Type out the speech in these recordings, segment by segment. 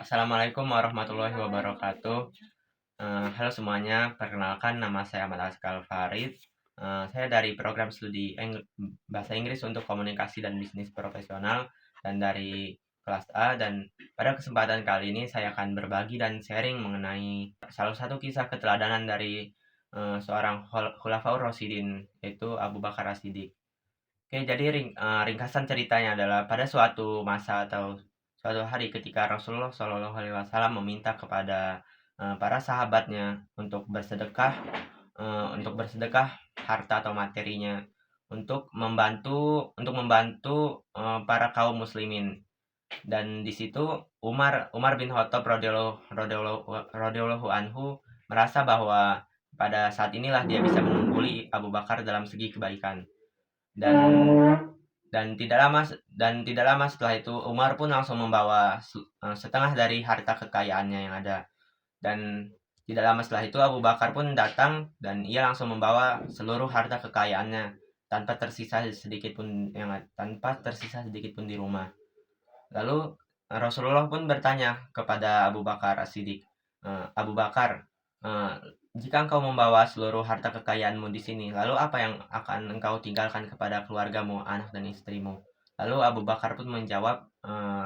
Assalamualaikum warahmatullahi wabarakatuh. Halo semuanya, perkenalkan nama saya Ahmad Askal Farid. Saya dari program studi Bahasa Inggris untuk Komunikasi dan Bisnis Profesional dan dari kelas A, dan pada kesempatan kali ini saya akan berbagi dan sharing mengenai salah satu kisah keteladanan dari seorang Khulafaur Rasyidin, yaitu Abu Bakar As-Siddiq. Oke, jadi ringkasan ceritanya adalah pada suatu masa atau suatu hari ketika Rasulullah Shallallahu Alaihi Wasallam meminta kepada para sahabatnya untuk bersedekah harta atau materinya untuk membantu para kaum muslimin. Dan di situ Umar bin Khattab radhiyallahu anhu merasa bahwa pada saat inilah dia bisa mengungguli Abu Bakar dalam segi kebaikan. Dan tidak lama setelah itu Umar pun langsung membawa setengah dari harta kekayaannya yang ada. Dan tidak lama setelah itu Abu Bakar pun datang dan ia langsung membawa seluruh harta kekayaannya tanpa tersisa sedikit pun di rumah. Lalu Rasulullah pun bertanya kepada Abu Bakar As-Siddiq, Abu Bakar, jika engkau membawa seluruh harta kekayaanmu di sini, lalu apa yang akan engkau tinggalkan kepada keluargamu, anak dan istrimu? Lalu Abu Bakar pun menjawab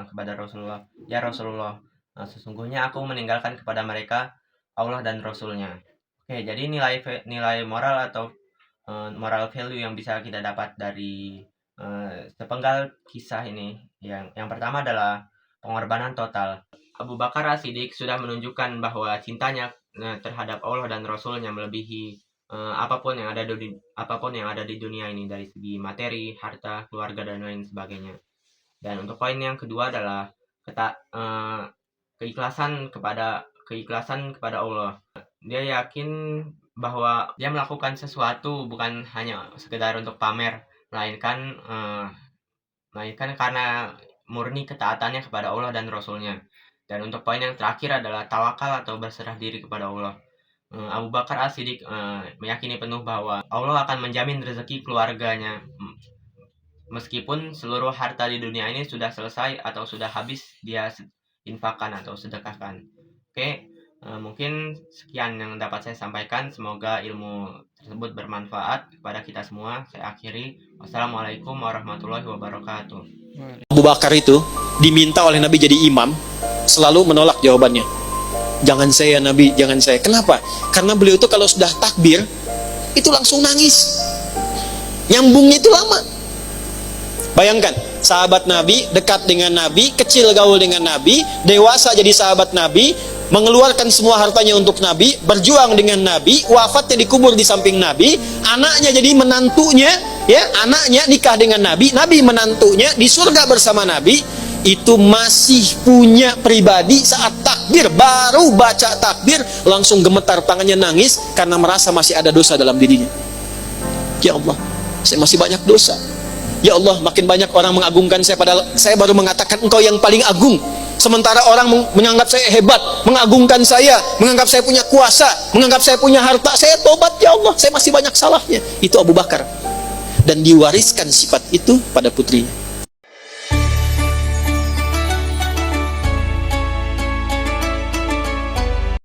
kepada Rasulullah, ya Rasulullah, sesungguhnya aku meninggalkan kepada mereka Allah dan Rasulnya. Oke, jadi nilai moral atau moral value yang bisa kita dapat dari sepenggal kisah ini, yang pertama adalah pengorbanan total. Abu Bakar As-Siddiq sudah menunjukkan bahwa cintanya terhadap Allah dan Rasulnya melebihi apapun yang ada di dunia ini, dari segi materi, harta, keluarga, dan lain sebagainya. Dan untuk poin yang kedua adalah keikhlasan kepada Allah. Dia yakin bahwa dia melakukan sesuatu bukan hanya sekedar untuk pamer, melainkan karena murni ketaatannya kepada Allah dan Rasulnya. Dan untuk poin yang terakhir adalah tawakal atau berserah diri kepada Allah. Abu Bakar As-Siddiq meyakini penuh bahwa Allah akan menjamin rezeki keluarganya, meskipun seluruh harta di dunia ini sudah selesai atau sudah habis dia infakkan atau sedekahkan. Oke, mungkin sekian yang dapat saya sampaikan. Semoga ilmu tersebut bermanfaat kepada kita semua. Saya akhiri. Wassalamualaikum warahmatullahi wabarakatuh. Abu Bakar itu diminta oleh Nabi jadi imam, selalu menolak jawabannya. Jangan saya Nabi, jangan saya. Kenapa? Karena beliau itu kalau sudah takbir itu langsung nangis. Nyambungnya itu lama. Bayangkan, sahabat Nabi, dekat dengan Nabi, kecil gaul dengan Nabi, dewasa jadi sahabat Nabi, mengeluarkan semua hartanya untuk Nabi, berjuang dengan Nabi, wafatnya dikubur di samping Nabi, anaknya jadi menantunya, ya, anaknya nikah dengan Nabi, Nabi menantunya di surga bersama Nabi. Itu masih punya pribadi saat takbir, baru baca takbir langsung gemetar tangannya, nangis karena merasa masih ada dosa dalam dirinya. Ya Allah, saya masih banyak dosa. Ya Allah, makin banyak orang mengagungkan saya, padahal saya baru mengatakan engkau yang paling agung. Sementara orang menganggap saya hebat, mengagungkan saya, menganggap saya punya kuasa, menganggap saya punya harta. Saya tobat, ya Allah, saya masih banyak salahnya. Itu Abu Bakar. Dan diwariskan sifat itu pada putrinya.